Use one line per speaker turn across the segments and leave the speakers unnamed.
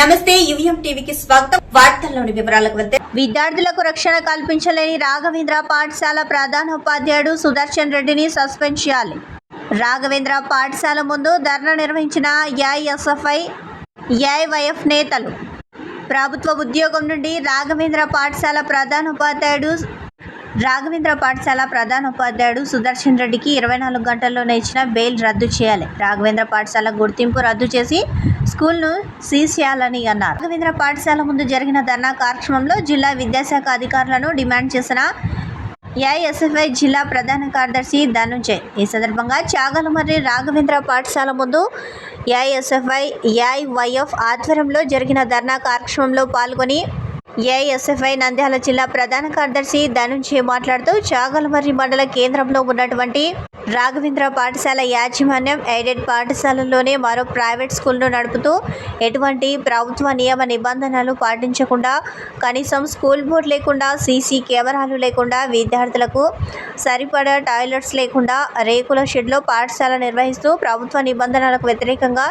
నమస్తే యువిఎం టీవీకి స్వాగతం. వార్తల్లోని వివరాలకు వెళ్తే విద్యార్థులకు రక్షణ కల్పించలేని రాఘవేంద్ర పాఠశాల ప్రధానోపాధ్యాయుడు సుదర్శన్ రెడ్డిని సస్పెండ్ చేయాలి. రాఘవేంద్ర పాఠశాల ముందు ధర్నా నిర్వహించిన ఏఐఎస్ఎఫ్ఐ ఏఐవైఎఫ్ నేతలు. ప్రభుత్వ ఉద్యోగం నుండి రాఘవేంద్ర పాఠశాల ప్రధానోపాధ్యాయుడు సుదర్శన్ రెడ్డికి 24 గంటల్లోనే ఇచ్చిన బెయిల్ రద్దు చేయాలి. రాఘవేంద్ర పాఠశాల గుర్తింపు రద్దు చేసి స్కూల్ను సీజ్ చేయాలని అన్నారు. రాఘవేంద్ర పాఠశాల ముందు జరిగిన ధర్నా కార్యక్రమంలో జిల్లా విద్యాశాఖ అధికారులను డిమాండ్ చేసిన ఏఐఎస్ఎఫ్ఐ జిల్లా ప్రధాన కార్యదర్శి ధనుంజయ్. ఈ సందర్భంగా చాగలమర్రి రాఘవేంద్ర పాఠశాల ముందు ఏఐఎస్ఎఫ్ఐ ఏఐవైఎఫ్ ఆధ్వర్యంలో జరిగిన ధర్నా కార్యక్రమంలో పాల్గొని ఏఐఎస్ఎఫ్ఐ నంద్యాల జిల్లా ప్రధాన కార్యదర్శి ధనుంజయ్ మాట్లాడుతూ చాగలమర్రి మండల కేంద్రంలో ఉన్నటువంటి రాఘవేంద్ర పాఠశాల యాజమాన్యం ఎయిడెడ్ పాఠశాలలోనే మరో ప్రైవేట్ స్కూల్ను నడుపుతూ ఎటువంటి ప్రభుత్వ నియమ నిబంధనలు పాటించకుండా, కనీసం స్కూల్ బోర్డు లేకుండా, సీసీ కెమెరాలు లేకుండా, విద్యార్థులకు సరిపడా టాయిలెట్స్ లేకుండా రేకుల షెడ్లో పాఠశాల నిర్వహిస్తూ ప్రభుత్వ నిబంధనలకు వ్యతిరేకంగా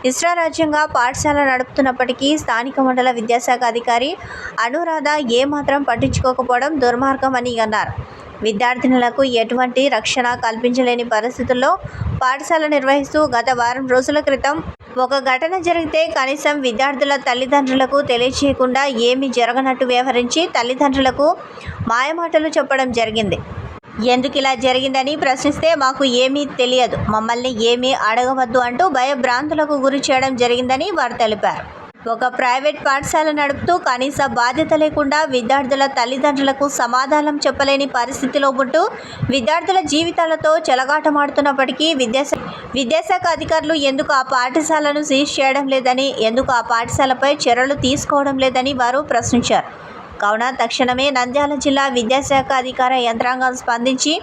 ఇష్టారాజ్యంగా పాఠశాల నడుపుతున్నప్పటికీ స్థానిక మండల విద్యాశాఖ అధికారి అనురాధ ఏమాత్రం పట్టించుకోకపోవడం దుర్మార్గమని అన్నారు. విద్యార్థినులకు ఎటువంటి రక్షణ కల్పించలేని పరిస్థితుల్లో పాఠశాల నిర్వహిస్తూ గత వారం రోజుల క్రితం ఒక ఘటన జరిగితే కనీసం విద్యార్థుల తల్లిదండ్రులకు తెలియచేయకుండా ఏమీ జరగనట్టు వ్యవహరించి తల్లిదండ్రులకు మాయమాటలు చెప్పడం జరిగింది. ఎందుకు ఇలా జరిగిందని ప్రశ్నిస్తే మాకు ఏమీ తెలియదు, మమ్మల్ని ఏమీ అడగవద్దు అంటూ భయభ్రాంతులకు గురి చేయడం జరిగిందని వారు తెలిపారు. ఒక ప్రైవేట్ పాఠశాల నడుపుతూ కనీస బాధ్యత లేకుండా విద్యార్థుల తల్లిదండ్రులకు సమాధానం చెప్పలేని పరిస్థితిలో ఉంటూ విద్యార్థుల జీవితాలతో చెలగాటమాడుతున్నప్పటికీ విద్యాశాఖ అధికారులు ఎందుకు ఆ పాఠశాలను సీజ్ చేయడం లేదని, ఎందుకు ఆ పాఠశాలపై చర్యలు తీసుకోవడం లేదని వారు ప్రశ్నించారు. కావున తక్షణమే నంద్యాల జిల్లా విద్యాశాఖ అధికార యంత్రాంగం స్పందించి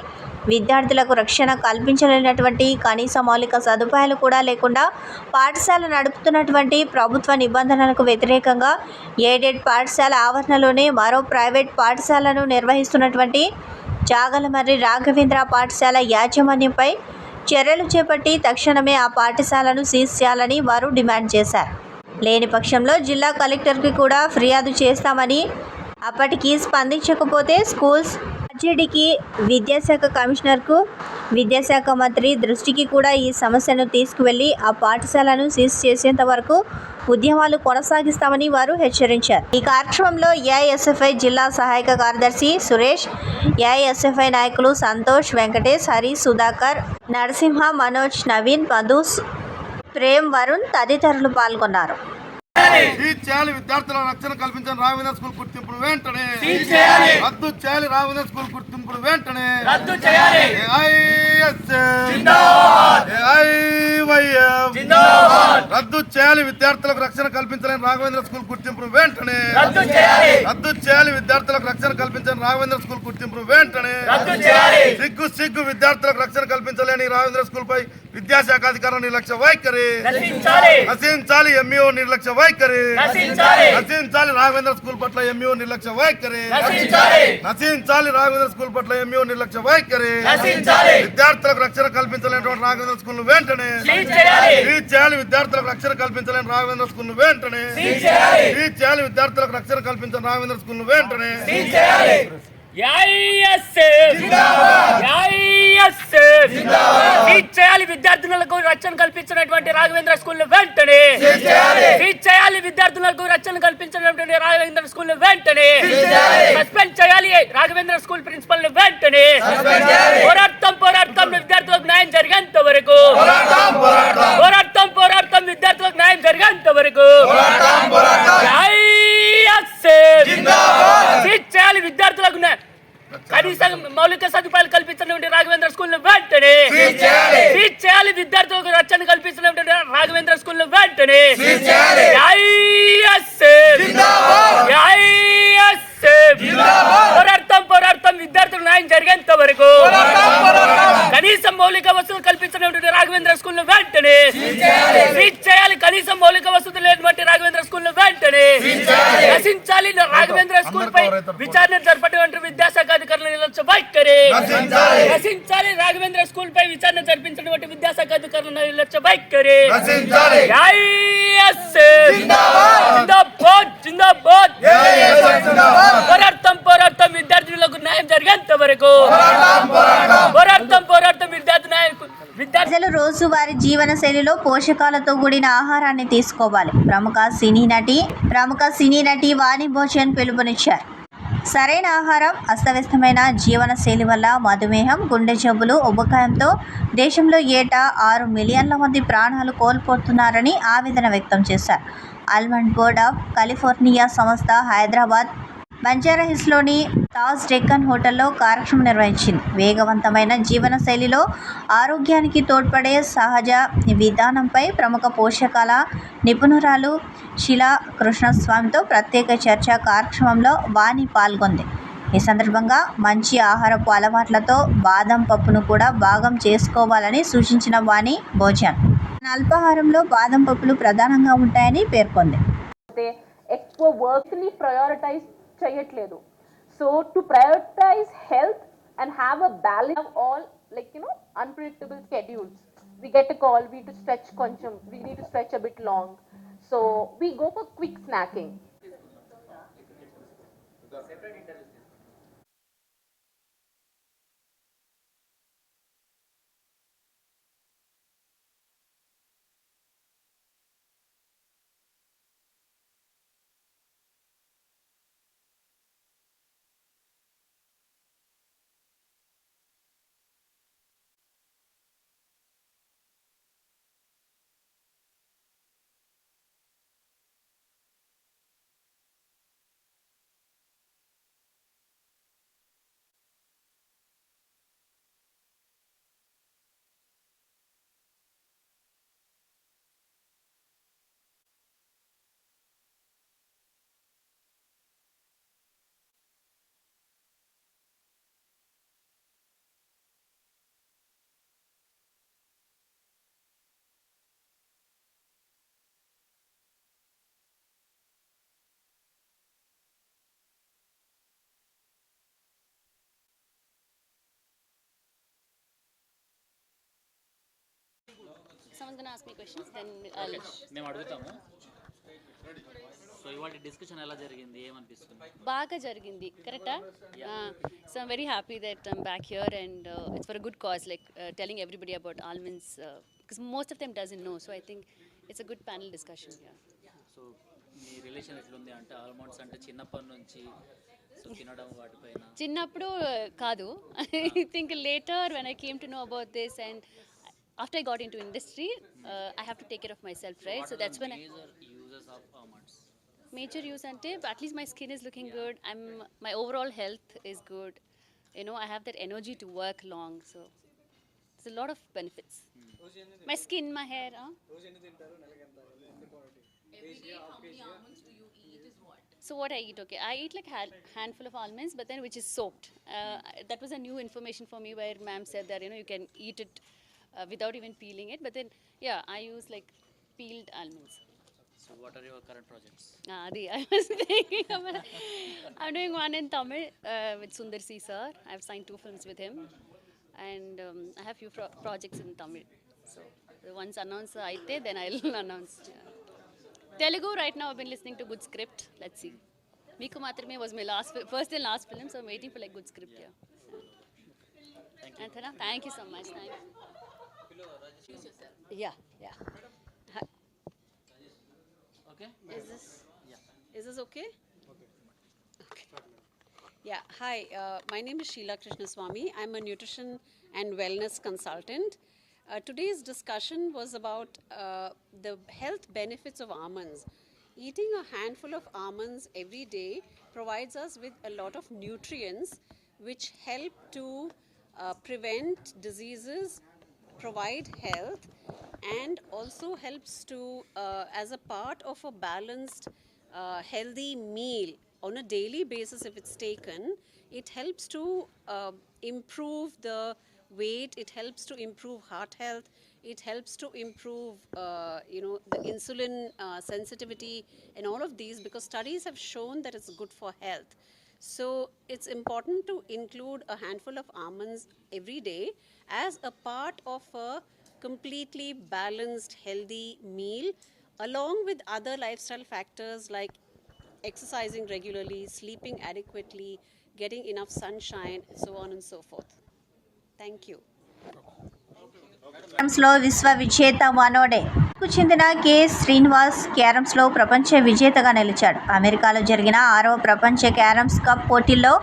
విద్యార్థులకు రక్షణ కల్పించలేనటువంటి కనీస మౌలిక సదుపాయాలు కూడా లేకుండా పాఠశాల నడుపుతున్నటువంటి ప్రభుత్వ నిబంధనలకు వ్యతిరేకంగా ఎయిడెడ్ పాఠశాల ఆవరణలోనే మరో ప్రైవేట్ పాఠశాలను నిర్వహిస్తున్నటువంటి చాగలమర్రి రాఘవేంద్ర పాఠశాల యాజమాన్యంపై చర్యలు చేపట్టి తక్షణమే ఆ పాఠశాలను సీజ్ చేయాలని వారు డిమాండ్ చేశారు. లేని పక్షంలో జిల్లా కలెక్టర్కి కూడా ఫిర్యాదు చేస్తామని, అప్పటికి స్పందించకపోతే స్కూల్స్ ఆర్జేడీకి, విద్యాశాఖ కమిషనర్కు, విద్యాశాఖ మంత్రి దృష్టికి కూడా ఈ సమస్యను తీసుకువెళ్లి ఆ పాఠశాలను సీజ్ చేసేంత వరకు ఉద్యమాలు కొనసాగిస్తామని వారు హెచ్చరించారు. ఈ కార్యక్రమంలో ఏఐఎస్ఎఫ్ఐ జిల్లా సహాయక కార్యదర్శి సురేష్, ఏఐఎస్ఎఫ్ఐ నాయకులు సంతోష్, వెంకటేష్, హరి, సుధాకర్, నరసింహ, మనోజ్, నవీన్, మధుస్, ప్రేమ్, వరుణ్ తదితరులు పాల్గొన్నారు.
విద్యార్థుల రక్షణ కల్పించిన రాఘవేంద్ర స్కూల్ గుర్తింపును వెంటనే రద్దు చేయాలి. రాఘవేంద్ర స్కూల్ గుర్తింపును వెంటనే రద్దు చేయాలి. రద్దు చేయాలి. విద్యార్థులకు రక్షణ కల్పించలేని రాఘవేంద్ర స్కూల్ గుర్తింపును వెంటనే రద్దు చేయాలి. విద్యార్థులకు రక్షణ కల్పించని రాఘవేంద్ర స్కూల్ గుర్తింపును వెంటనే సిగ్గు విద్యార్థులకు రక్షణ కల్పించలేని రాఘవేంద్ర స్కూల్ పై విద్యాశాఖ అధికారుల నిర్లక్ష్య వైఖరి నశించాలి. ఎంఈఓ నిర్లక్ష్య వైఖరి నశించాలి. రాఘవేంద్ర స్కూల్ పట్ల ఎంఈఓ నిర్లక్ష్య వైఖరి నశించాలి. రాఘవేంద్ర స్కూల్ పట్ల ఎంఈఓ నిర్లక్ష్య వైఖరి విద్యార్థులకు రక్షణ కల్పించలేనటువంటి రాఘవేంద్ర స్కూల్ వెంటనే సీజ్ చేయాలి. విద్యార్థులకు రక్షణ కల్పించలేని రాఘవేంద్ర స్కూల్ వెంటనే సీజ్ చేయాలి. విద్యార్థులకు రక్షణ కల్పించని రాఘవేంద్ర స్కూల్ వెంటనే సీజ్ చేయాలి.
విద్యార్థులకు రక్షణ కల్పించినటువంటి రాఘవేంద్ర స్కూల్ వెంటనే సీజ్ చేయాలి. విద్యార్థులకు రక్షణ కల్పించినటువంటి రాఘవేంద్ర స్కూల్ వెంటనే సస్పెండ్ చేయాలి. రాఘవేంద్ర స్కూల్ ప్రిన్సిపల్ ని వెంటనే పోరాడతాం విద్యార్థులకు న్యాయం జరిగేంత వరకు పోరాడతాం విద్యార్థులకు న్యాయం జరిగేంత వరకు సీజ్ చేయాలి. విద్యార్థులకు కనీసం మౌలిక సదుపాయాలు కల్పించినటువంటి రాఘవేంద్ర స్కూల్ వెంటనే సీజ్ చేయాలి. విద్యార్థులకు రక్షణ కల్పించినటువంటి రాఘవేంద్ర స్కూల్ వెంటనే పోరాడతాం విద్యార్థులకు న్యాయం జరిగేంత వరకు కనీసం మౌలిక వసతులు కల్పించినటువంటి రాఘవేంద్ర స్కూల్ వెంటనే సీజ్ చేయాలి. కనీసం మౌలిక వసతులు లేనటువంటి రాఘవేంద్ర స్కూల్ వెంటనే నశించాలి. రాఘవేంద్ర స్కూల్ పై విచారణ జరిపినటువంటి విద్యాశాఖ అధికారుల నిర్లక్ష్య వైఖరి నశించాలి. రాఘవేంద్ర స్కూల్ పై విచారణ జరిపించినటువంటి విద్యాశాఖ అధికారుల నిర్లక్ష్య వైఖరి ఏఐఎస్ఎఫ్ జిందాబాద్ జిందాబాద్ పోరాడతాం విద్యార్థులకు న్యాయం జరిగేంత వరకు పోరాడతాం విద్యార్థి
ప్రజలు రోజువారీ జీవన శైలిలో పోషకాలతో కూడిన ఆహారాన్ని తీసుకోవాలి. ప్రముఖ సినీ నటి వాణి భోజన్ పిలుపునిచ్చారు. సరైన ఆహారం, అస్తవ్యస్తమైన జీవన శైలి వల్ల మధుమేహం, గుండె జబ్బులు, ఉబకాయంతో దేశంలో ఏటా 6 మిలియన్ల మంది ప్రాణాలు కోల్పోతున్నారని ఆవేదన వ్యక్తం చేశారు. ఆల్మండ్ బోర్డ్ ఆఫ్ కాలిఫోర్నియా సంస్థ హైదరాబాద్ బంజారాహిల్స్లోని తాజ్ డెక్కన్ హోటల్లో కార్యక్రమం నిర్వహించింది. వేగవంతమైన జీవన శైలిలో ఆరోగ్యానికి తోడ్పడే సహజ విధానంపై ప్రముఖ పోషకాల నిపుణురాలు శిలా కృష్ణస్వామితో ప్రత్యేక చర్చా కార్యక్రమంలో వాణి పాల్గొంది. ఈ సందర్భంగా మంచి ఆహారపు అలవాట్లతో బాదం పప్పును కూడా భాగం చేసుకోవాలని సూచించిన వాణి భోజన్ అల్పాహారంలో బాదం పప్పులు ప్రధానంగా ఉంటాయని పేర్కొంది.
ఎక్కువ వర్క్ని ప్రయారిటైజ్ చేయట్లేదు. So to prioritise health and have a balance all unpredictable schedules. We get a call, we need to stretch కొంచెం, we need to stretch a bit long. So we go for quick snacking.
Someone's gonna ask me questions, then I'll.
మేము అడుగుతాము. So ఇవాళ discussion ఎలా జరిగింది, ఏమనిపిస్తుంది?
బాగా జరిగింది, కరెక్టా? So I'm very happy that I'm back here and it's for a good cause, like telling everybody about almonds, because most of them doesn't know. So I think it's a good panel discussion here.
So me relation ఎట్లుంది అంటే almonds అంటే చిన్నప్పటి నుంచి so తినడం వాటిపైన?
చిన్నప్పుడు కాదు. I think later when I came to know about this and after I got into industry, I have to take care of myself, right? So that's when
major uses of almonds.
Major use ante at least my skin is looking good. My overall health is good. You know, I have that energy to work long. So it's a lot of benefits. My skin, my hair. So what I eat, okay, I eat like handful of almonds, but then which is soaked. That was a new information for me where ma'am said that, you know, you can eat it without even peeling it. But then, yeah, I use like peeled almonds.
So what are your current projects?
I was thinking about, I'm doing one in Tamil with Sundar C sir. I've signed 2 films with him. And I have few projects in Tamil. So once announced aite, then I'll announce. Yeah. Telugu, right now I've been listening to good script. Let's see. Meeku Matrame was my first and last film, so I'm waiting for like good script. Yeah. Anthana, thank you so much. Thank you. Yeah.
Okay?
Is this okay? Okay. Yeah, hi. My name is Sheila Krishnaswamy. I'm a nutrition and wellness consultant. Today's discussion was about the health benefits of almonds. Eating a handful of almonds every day provides us with a lot of nutrients which help to prevent diseases, provide health, and also helps to, as a part of a balanced, healthy meal on a daily basis, if it's taken, it helps to improve the weight, it helps to improve heart health, it helps to improve, the insulin sensitivity and all of these, because studies have shown that it's good for health. So it's important to include a handful of almonds every day as a part of a completely balanced, healthy meal along with other lifestyle factors like exercising regularly, sleeping adequately, getting enough sunshine, so on and so forth. Thank you.
Carroms లో విశ్వ విజేత మనోడే కు చెందిన K Srinivas carroms లో ప్రపంచ విజేతగా నిలిచాడు. అమెరికాలో జరిగిన 6వ ప్రపంచ క్యారమ్స్ కప్ పోటీల్లో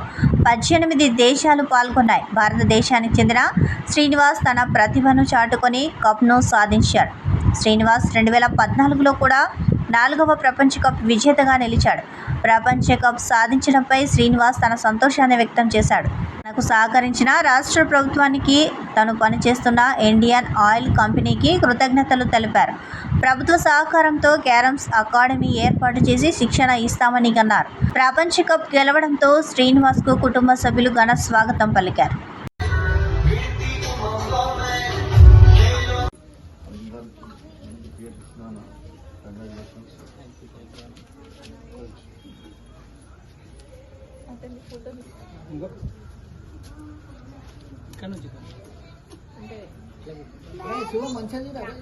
18 దేశాలు పాల్గొన్నాయి. భారతదేశానికి చెందిన శ్రీనివాస్ తన ప్రతిభను చాటుకొని కప్ను సాధించాడు. శ్రీనివాస్ 2014లో కూడా 4వ ప్రపంచ కప్ విజేతగా నిలిచాడు. ప్రపంచ కప్ సాధించడంపై శ్రీనివాస్ తన సంతోషాన్ని వ్యక్తం చేశాడు. తనకు సహకరించిన రాష్ట్ర ప్రభుత్వానికి, తను పనిచేస్తున్న ఇండియన్ ఆయిల్ కంపెనీకి కృతజ్ఞతలు తెలిపారు. ప్రభుత్వ సహకారంతో క్యారమ్స్ అకాడమీ ఏర్పాటు చేసి శిక్షణ ఇస్తామని అన్నారు. ప్రపంచ కప్ గెలవడంతో శ్రీనివాస్కు కుటుంబ సభ్యులు ఘన స్వాగతం పలికారు.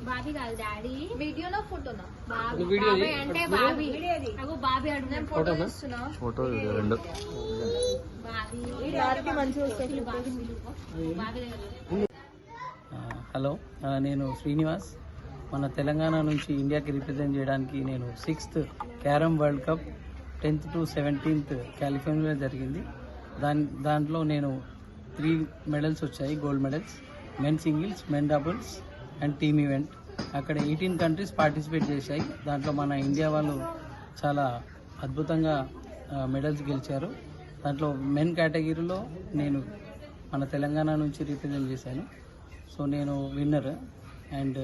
బాబీ కాదు డాడీ వీడియోలో ఫోటోనా బాబీ అంటే బాబీ నాకు బాబీ అడుగుతాను ఫోటో చూస్తున్నా ఫోటో రెండు బాబీ మంచిగా వస్తుంది బాబీ.
హలో, నేను శ్రీనివాస్. మన తెలంగాణ నుంచి ఇండియాకి రిప్రజెంట్ చేయడానికి నేను 6th carrom world cup 10th to 17th కాలిఫోర్నియాలో జరిగింది. దాంట్లో నేను 3 మెడల్స్ వచ్చాయి, gold medals. Men singles, men doubles and team event. అక్కడ 18 కంట్రీస్ పార్టిసిపేట్ చేశాయి. దాంట్లో మన ఇండియా వాళ్ళు చాలా అద్భుతంగా మెడల్స్ గెలిచారు. దాంట్లో మెన్ కేటగిరీలో నేను మన తెలంగాణ నుంచి రిప్రజెంట్ చేశాను. సో నేను విన్నర్. అండ్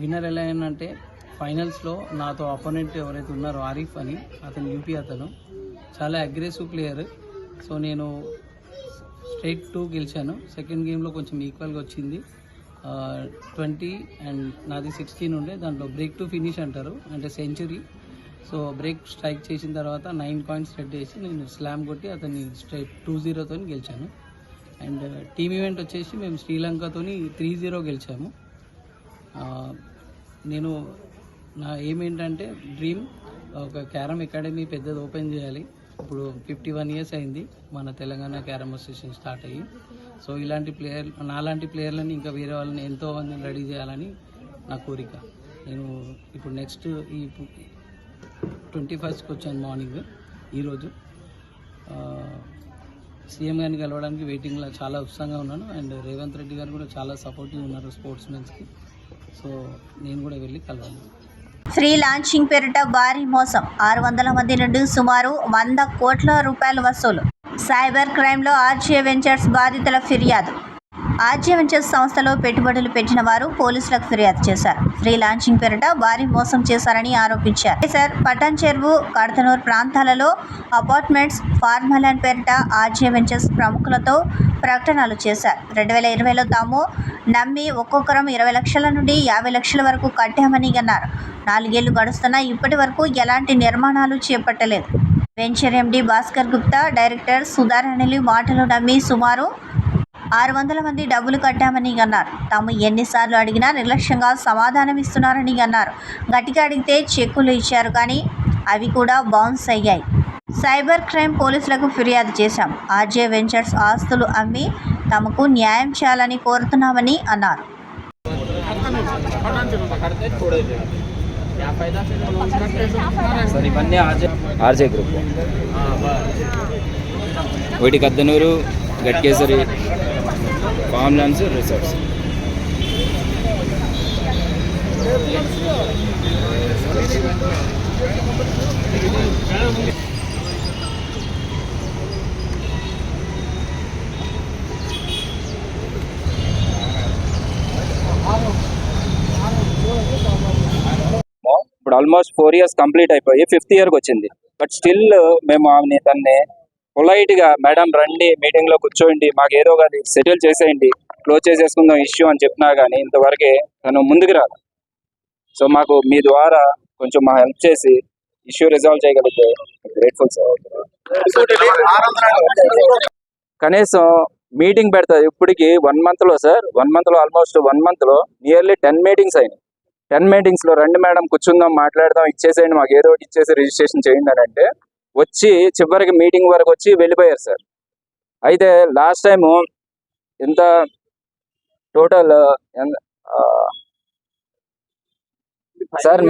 విన్నర్ ఎలా అయిందంటే ఫైనల్స్లో నాతో అపోనెంట్ ఎవరైతే ఉన్నారో ఆరిఫ్ అని, అతను యూపీ, అతను చాలా అగ్రెసివ్ ప్లేయర్. సో నేను స్ట్రైట్ 2 గెలిచాను. సెకండ్ గేమ్లో కొంచెం ఈక్వల్గా వచ్చింది, 20 అండ్ నాది 16 ఉండే. దాంట్లో బ్రేక్ టు ఫినిష్ అంటారు, అంటే సెంచరీ. సో బ్రేక్ స్ట్రైక్ చేసిన తర్వాత 9 కాయిన్స్ సెట్ చేసి నేను స్లామ్ కొట్టి అతన్ని స్ట్రైట్ 2-0తో గెలిచాను. అండ్ టీమ్ ఈవెంట్ వచ్చేసి మేము శ్రీలంకతో 3-0 గెలిచాము. నేను నా ఏమేంటంటే డ్రీమ్ ఒక క్యారమ్ అకాడమీ పెద్దది ఓపెన్ చేయాలి. ఇప్పుడు 51 years అయింది మన తెలంగాణ క్యారమ్ అసోసియేషన్ స్టార్ట్ అయ్యి. సో ఇలాంటి నాలాంటి ప్లేయర్లని ఇంకా వేరే వాళ్ళని ఎంతో మందిని రెడీ చేయాలని నా కోరిక. నేను ఇప్పుడు నెక్స్ట్ ఈ 21st వచ్చాను మార్నింగ్. ఈరోజు సీఎం గారిని కలవడానికి వెయిటింగ్లో చాలా ఉత్సాహంగా ఉన్నాను. అండ్ రేవంత్ రెడ్డి గారు కూడా చాలా సపోర్టివ్ ఉన్నారు స్పోర్ట్స్ మెన్స్కి. సో నేను కూడా వెళ్ళి కలవాలి.
ఫ్రీ లాంచింగ్ పేరిట భారీ మోసం, 600 మంది నుండి సుమారు 100 కోట్ల రూపాయలు వసూలు. సైబర్ క్రైమ్లో ఆర్జే వెంచర్స్ బాధితుల ఫిర్యాదు. ఆర్జే వెంచర్స్ సంస్థలో పెట్టుబడులు పెట్టిన వారు పోలీసులకు ఫిర్యాదు చేశారు. ఫ్రీ లాంచింగ్ పేరిట భారీ మోసం చేశారని ఆరోపించారు. సార్ పటాన్ చెరువు, కడతనూరు ప్రాంతాలలో అపార్ట్మెంట్స్, ఫార్మలాండ్ పేరిట ఆర్జే వెంచర్స్ ప్రముఖులతో ప్రకటనలు చేశారు. 2020లో తాము నమ్మి ఒక్కొక్కరం 20 లక్షల నుండి 50 లక్షల వరకు కట్టామని అన్నారు. 4 ఏళ్లు గడుస్తున్నా ఇప్పటి వరకు ఎలాంటి నిర్మాణాలు చేపట్టలేదు. వెంచర్ ఎండి భాస్కర్ గుప్తా, డైరెక్టర్ సుధారాణి మాటలు నమ్మి సుమారు 600 మంది డబ్బులు కట్టామని అన్నారు. తాము ఎన్నిసార్లు అడిగినా నిర్లక్ష్యంగా సమాధానం ఇస్తున్నారని అన్నారు. గట్టిగా అడిగితే చెక్కులు ఇచ్చారు, కానీ అవి కూడా బౌన్స్ అయ్యాయి. సైబర్ క్రైమ్ పోలీసులకు ఫిర్యాదు చేశాం. ఆర్జే వెంచర్స్ ఆస్తులు అమ్మి తమకు న్యాయం చేయాలని కోరుతున్నామని అన్నారు.
సార్ ఇవన్నీ ఆర్జే గ్రూప్, ఒకటి కద్దనూరు, గట్కేసరి, ఫామ్ ల్యాండ్స్, రిసార్ట్స్. ఇప్పుడు ఆల్మోస్ట్ 4 years కంప్లీట్ అయిపోయి 5th yearకి వచ్చింది. బట్ స్టిల్ మేము తన్ని పొలైట్గా మేడం రండి మీటింగ్లో కూర్చోండి, మాకు ఏదో ఒకటి సెటిల్ చేసేయండి, క్లోజ్ చేసేసుకుందాం ఇష్యూ అని చెప్పినా కానీ ఇంతవరకే తను ముందుకు రాదు. సో మాకు మీ ద్వారా కొంచెం మా హెల్ప్ చేసి ఇష్యూ రిజాల్వ్ చేయగలిగితే గ్రేట్ఫుల్ సార్. కనీసం మీటింగ్ పెడతారు ఇప్పటికి 1 monthలో సార్. 1 monthలో ఆల్మోస్ట్ 1 monthలో నియర్లీ 10 meetings అయినాయి. 10 మీటింగ్స్లో రండి మేడం కూర్చుందాం మాట్లాడదాం ఇచ్చేసేయండి మాకు ఏదో ఒకటి ఇచ్చేసి రిజిస్ట్రేషన్ చేయండి అని అంటే వచ్చి చివరికి మీటింగ్ వరకు వచ్చి వెళ్ళిపోయారు సార్. అయితే లాస్ట్ టైము ఎంత టోటల్ సార్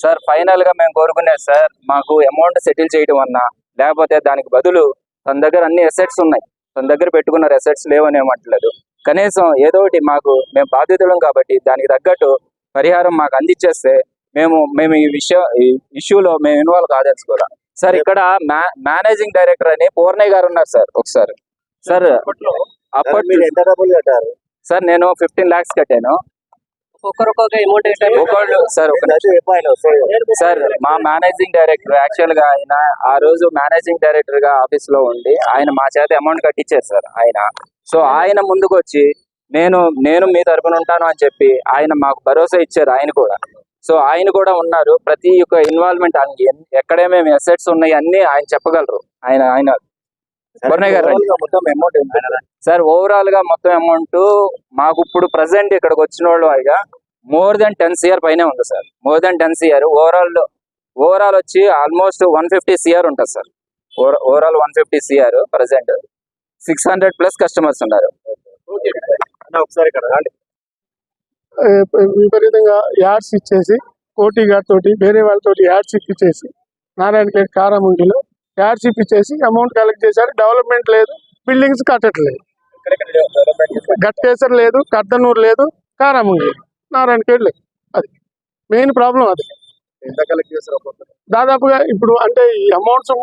సార్ ఫైనల్గా మేము కోరుకునేది సార్ మాకు అమౌంట్ సెటిల్ చేయడం అన్నా లేకపోతే దానికి బదులు తన దగ్గర అన్ని అసెట్స్ ఉన్నాయి, తన దగ్గర పెట్టుకున్న అసెట్స్ లేవని ఏమంటలేదు. కనీసం ఏదో ఒకటి మాకు మేము బాధితులం కాబట్టి దానికి తగ్గట్టు పరిహారం మాకు అందించేస్తే మేము ఈ ఇష్యూలో మేము ఇన్వాల్వ్ కాదలుచుకోవాలి సార్. ఇక్కడ మేనేజింగ్ డైరెక్టర్ అని పూర్ణయ్య గారు ఉన్నారు సార్. ఒకసారి సార్ అప్పట్లో ఎంత డబ్బులు కట్టారు సార్? నేను 15 lakhs కట్టాను. సార్ మా మేనేజింగ్ డైరెక్టర్ యాక్చువల్ గా ఆయన ఆ రోజు మేనేజింగ్ డైరెక్టర్ గా ఆఫీస్ లో ఉండి ఆయన మా చేత అమౌంట్ కట్టించారు సార్ ఆయన. సో ఆయన ముందుకు వచ్చి నేను మీ తరపున ఉంటాను అని చెప్పి ఆయన మాకు భరోసా ఇచ్చారు ఆయన కూడా. సో ఆయన కూడా ఉన్నారు. ప్రతి ఒక్క ఇన్వాల్వ్మెంట్ ఎక్కడేమేమి అసెట్స్ ఉన్నాయి అన్ని ఆయన చెప్పగలరు. ఆయన పూర్ణయ్య గారు సార్ ఓవరాల్ గా మొత్తం అమౌంట్ మాకు ఇప్పుడు ప్రజెంట్ ఇక్కడికి వచ్చిన వాళ్ళు అయిగా మోర్ దెన్ 10 CR పైనే ఉంది సార్. మోర్ దెన్ 10 CR ఓవరాల్ వచ్చి ఆల్మోస్ట్ 150 CR ఉంటుంది సార్. ఓవరాల్ 150 CR ప్రజెంట్ 600+ కస్టమర్స్ ఉన్నారు.
విపరీతంగా యాడ్స్ ఇచ్చేసి కోటి గారితో వేరే వాళ్ళతో యాడ్స్ ఇప్పించేసి నారాయణఖేడ్ కారాముండిలో యాడ్స్ ఇప్పించేసి అమౌంట్ కలెక్ట్ చేశారు. డెవలప్మెంట్ లేదు, బిల్డింగ్స్ కట్టట్లేదు. గట్టేసర్ లేదు, కర్దనూరు లేదు, కారాముండి నారాయణఖేడ్ లేదు. అది మెయిన్ ప్రాబ్లం. అది దాదాపుగా ఇప్పుడు అంటే ఈ అమౌంట్స్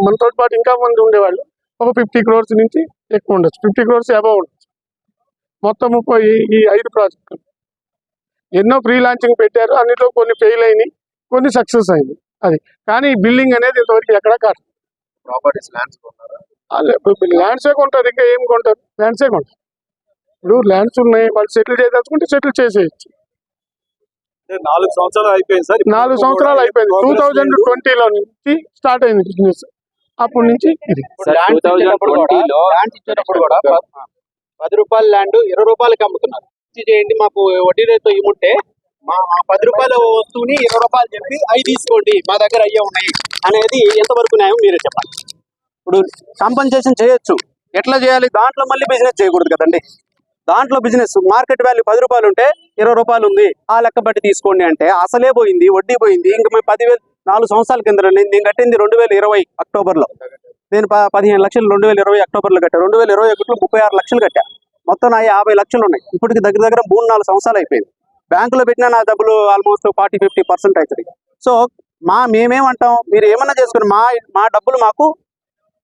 మనతో పాటు ఇంకా మంది ఉండేవాళ్ళు ఒక 50 crores నుంచి ఎక్కువ ఉండొచ్చు, 50 crores అబౌవ్ ఉండొచ్చు. మొత్తం ఈ 5 ప్రాజెక్టులు ఎన్నో ప్రీ లాంచింగ్ పెట్టారు. అన్నిట్లో కొన్ని ఫెయిల్ అయినాయి, కొన్ని సక్సెస్ అయింది. అది కానీ ఈ బిల్డింగ్ అనేది ఇంతవరకు ఎక్కడా కాదు. ల్యాండ్సే కొంటారు, ఇంకా ఏం కొంటారు? ల్యాండ్సే కొంటారు. ఇప్పుడు ల్యాండ్స్ ఉన్నాయి, వాళ్ళు సెటిల్ చేయదలుచుకుంటే సెటిల్ చేసేయచ్చు.
4 సంవత్సరాలు అయిపోయింది సార్.
4 సంవత్సరాలు అయిపోయింది. 2020లో నుంచి స్టార్ట్ అయింది బిజినెస్. అప్పటి నుంచి ఇది
2020లో ల్యాండ్ ఇచ్చేటప్పుడు కూడా 10 రూపాయల ల్యాండ్ 20 రూపాయలకి అమ్ముతున్నారు. చేయండి మాకు వడ్డీ రేటు ఇమ్ముంటే మా 10 రూపాయల వస్తువుని 20 రూపాయలు చెప్పి అవి తీసుకోండి మా దగ్గర అయ్యే ఉన్నాయి అనేది ఎంతవరకు న్యాయం మీరే చెప్పండి. ఇప్పుడు కాంపన్సేషన్ చేయొచ్చు, ఎట్లా చేయాలి? దాంట్లో మళ్ళీ బిజినెస్ చేయకూడదు కదండి. దాంట్లో బిజినెస్ మార్కెట్ వాల్యూ 10 రూపాయలు ఉంటే 20 రూపాయలు ఉంది ఆ లెక్క బట్టి తీసుకోండి అంటే అసలే పోయింది, వడ్డీ పోయింది. ఇంకా మేము 10,000 4 సంవత్సరాల కింద నేను కట్టింది 2020 అక్టోబర్లో. నేను 15 లక్షలు 2020 అక్టోబర్లో కట్టా. 2021లో 36 లక్షలు కట్టా. మొత్తం నా 50 లక్షలు ఉన్నాయి. ఇప్పటికి దగ్గర 3-4 సంవత్సరాలు అయిపోయింది. బ్యాంకులో పెట్టినా నా డబ్బులు ఆల్మోస్ట్ 40-50% అవుతుంది. సో మేమేమంటాం, మీరు ఏమన్నా చేసుకుని మా డబ్బులు మాకు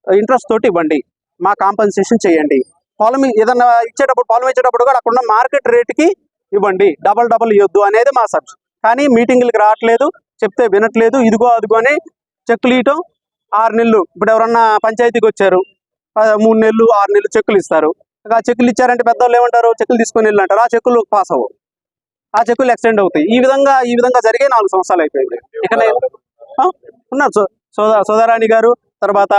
ఇంట్రెస్ట్ తోటి ఇవ్వండి, మా కాంపన్సేషన్ చేయండి. పొలం ఏదన్నా ఇచ్చేటప్పుడు కూడా అక్కడ మార్కెట్ రేటుకి ఇవ్వండి, డబల్ ఇవ్వద్దు అనేది మా సబ్జెక్ట్. కానీ మీటింగ్లకి రావట్లేదు, చెప్తే వినట్లేదు. ఇదిగో అదిగో అని చెక్కులు ఇవ్వటం. 6 నెలలు ఇప్పుడు ఎవరన్నా పంచాయతీకి వచ్చారు 3 నెలలు 6 నెలలు చెక్కులు ఇస్తారు. ఆ చెక్కులు ఇచ్చారంటే పెద్దవాళ్ళు ఏమంటారు, చెక్కులు తీసుకొని వెళ్ళి అంటారు. ఆ చెక్కులు పాస్ అవ్వవు, ఆ చెక్కులు ఎక్స్టెండ్ అవుతాయి. ఈ విధంగా జరిగే 4 సంవత్సరాలు అయిపోయింది. ఇక ఉన్నారు సోదరాణి గారు, తర్వాత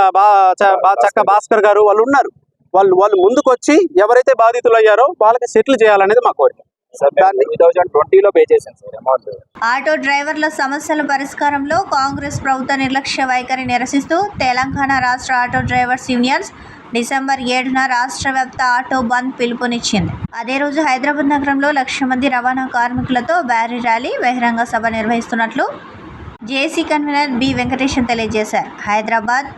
చక్క భాస్కర్ గారు, వాళ్ళు ఉన్నారు. వాళ్ళు ముందుకు వచ్చి ఎవరైతే బాధితులు అయ్యారో వాళ్ళకి సెటిల్ చేయాలనేది మా కోరిక. 2020లో పే చేశాను సార్ అమౌంట్.
ఆటో డ్రైవర్ల సమస్యల పరిష్కారంలో కాంగ్రెస్ ప్రభుత్వ నిర్లక్ష్య వైఖరి నిరసిస్తూ తెలంగాణ రాష్ట్ర ఆటో డ్రైవర్స్ యూనియన్స్ డిసెంబర్ 7న రాష్ట్ర వ్యాప్త ఆటో బంద్ పిలుపునిచ్చింది. అదే రోజు హైదరాబాద్ నగరంలో 1,00,000 మంది రవాణా కార్మికులతో భారీ ర్యాలీ, బహిరంగ సభ నిర్వహిస్తున్నట్లు జేసీ కన్వీనర్ బి వెంకటేశన్ తెలియజేశారు. హైదరాబాద్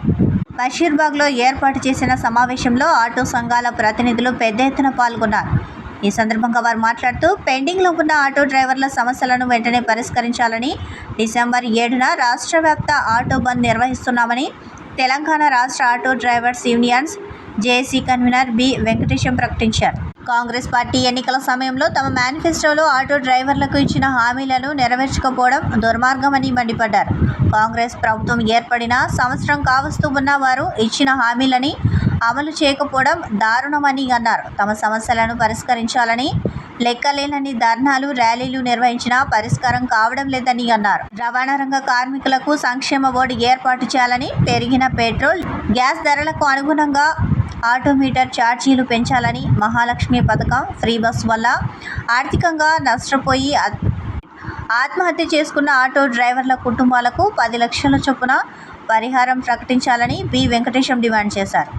బషీర్బాగ్లో ఏర్పాటు చేసిన సమావేశంలో ఆటో సంఘాల ప్రతినిధులు పెద్ద ఎత్తున పాల్గొన్నారు. ఈ సందర్భంగా వారు మాట్లాడుతూ పెండింగ్లో ఉన్న ఆటో డ్రైవర్ల సమస్యలను వెంటనే పరిష్కరించాలని డిసెంబర్ 7న రాష్ట్ర వ్యాప్త ఆటో బంద్ నిర్వహిస్తున్నామని తెలంగాణ రాష్ట్ర auto drivers unions JAC convener B Venkatesham ప్రకటించారు. కాంగ్రెస్ పార్టీ ఎన్నికల సమయంలో తమ మేనిఫెస్టోలో ఆటో డ్రైవర్లకు ఇచ్చిన హామీలను నెరవేర్చకపోవడం దుర్మార్గమని మండిపడ్డారు. కాంగ్రెస్ ప్రభుత్వం ఏర్పడిన సంవత్సరం కావస్తూ ఉన్న వారు ఇచ్చిన హామీలని అమలు చేయకపోవడం దారుణమని అన్నారు. తమ సమస్యలను పరిష్కరించాలని లెక్కలేనన్ని ధర్నాలు, ర్యాలీలు నిర్వహించినా పరిష్కారం కావడం లేదని అన్నారు. రవాణా రంగ కార్మికులకు సంక్షేమ బోర్డు ఏర్పాటు చేయాలని, పెరిగిన పెట్రోల్, గ్యాస్ ధరలకు అనుగుణంగా ఆటోమీటర్ ఛార్జీలు పెంచాలని, మహాలక్ష్మి పథకం, ఫ్రీ బస్ వల్ల ఆర్థికంగా నష్టపోయి ఆత్మహత్య చేసుకున్న ఆటో డ్రైవర్ల కుటుంబాలకు 10 లక్షల చొప్పున పరిహారం ప్రకటించాలని బి వెంకటేశం డిమాండ్ చేశారు.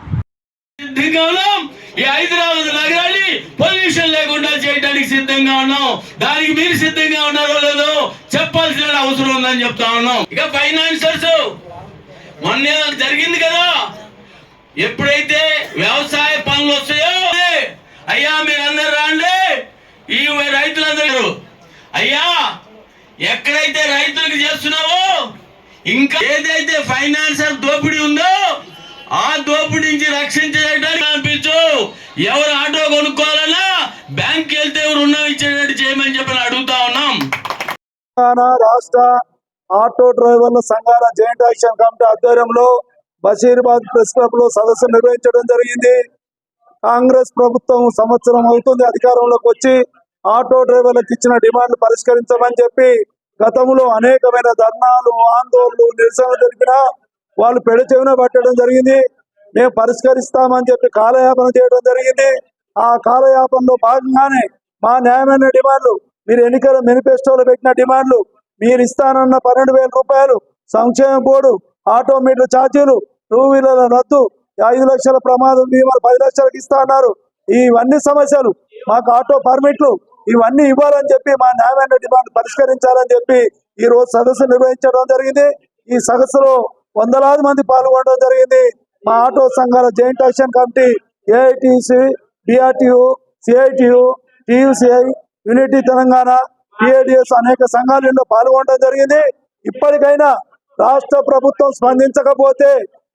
ఈ హైదరాబాద్ నగరాన్ని పొల్యూషన్ లేకుండా చేయడానికి సిద్ధంగా ఉన్నాం. దానికి మీరు సిద్ధంగా ఉన్నారో లేదో చెప్పాల్సిన అవసరం ఉందని చెప్తా ఉన్నాం. ఇక ఫైనాన్సర్స్ మొన్న జరిగింది కదా, ఎప్పుడైతే వ్యవసాయ పనులు వస్తాయో అయ్యా మీరందరూ రాండి, ఈ రైతులందరూ అయ్యా ఎక్కడైతే రైతులకు చేస్తున్నావో ఇంకా ఏదైతే ఫైనాన్షియల్ దోపిడీ ఉందో ఆ దోపిడీ నుంచి రక్షించడానికి అనిపించు. ఎవరు ఆటో కొనుక్కోవాలన్నా బ్యాంక్ వెళ్తే రుణం ఇచ్చేటట్టు చేయమని చెప్పి అడుగుతా ఉన్నాం.
రాష్ట్ర ఆటో డ్రైవర్ల సంఘాల జాయింట్ యాక్షన్ కమిటీ ఆధ్వర్యంలో బషీరాబాద్ ప్రెస్ క్లబ్ లో సదస్సు నిర్వహించడం జరిగింది. కాంగ్రెస్ ప్రభుత్వం సంవత్సరం అవుతుంది అధికారంలోకి వచ్చి, ఆటో డ్రైవర్లకు ఇచ్చిన డిమాండ్లు పరిష్కరించమని చెప్పి గతంలో అనేకమైన ధర్నాలు, ఆందోళనలు, నిరసనలు జరిపినా వాళ్ళు పెడచెవిన పట్టడం జరిగింది. మేము పరిష్కరిస్తామని చెప్పి కాలయాపన చేయడం జరిగింది. ఆ కాలయాపనలో భాగంగానే మా న్యాయమైన డిమాండ్లు, మీరు ఎన్నికల మేనిఫెస్టోలో పెట్టిన డిమాండ్లు, మీరు ఇస్తానన్న 12,000 రూపాయలు సంక్షేమ బోర్డు, ఆటోమీటర్ ఛార్జీలు, 2 వీలర్ల రద్దు, 5 లక్షల ప్రమాదం బీమాలు 10 లక్షలకు ఇస్తా అన్నారు. ఇవన్నీ సమస్యలు, మాకు ఆటో పర్మిట్లు ఇవన్నీ ఇవ్వాలని చెప్పి మా న్యాయమైన డిమాండ్ పరిష్కరించాలని చెప్పి ఈ రోజు సదస్సు నిర్వహించడం జరిగింది. ఈ సదస్సులో వందలాది మంది పాల్గొనడం జరిగింది. మా ఆటో సంఘాల joint action committee, AITC, BRTU, CITU, TUCI, unity Telangana, TADS అనేక సంఘాలలో పాల్గొనడం జరిగింది. ఇప్పటికైనా రాష్ట్ర ప్రభుత్వం స్పందించకపోతే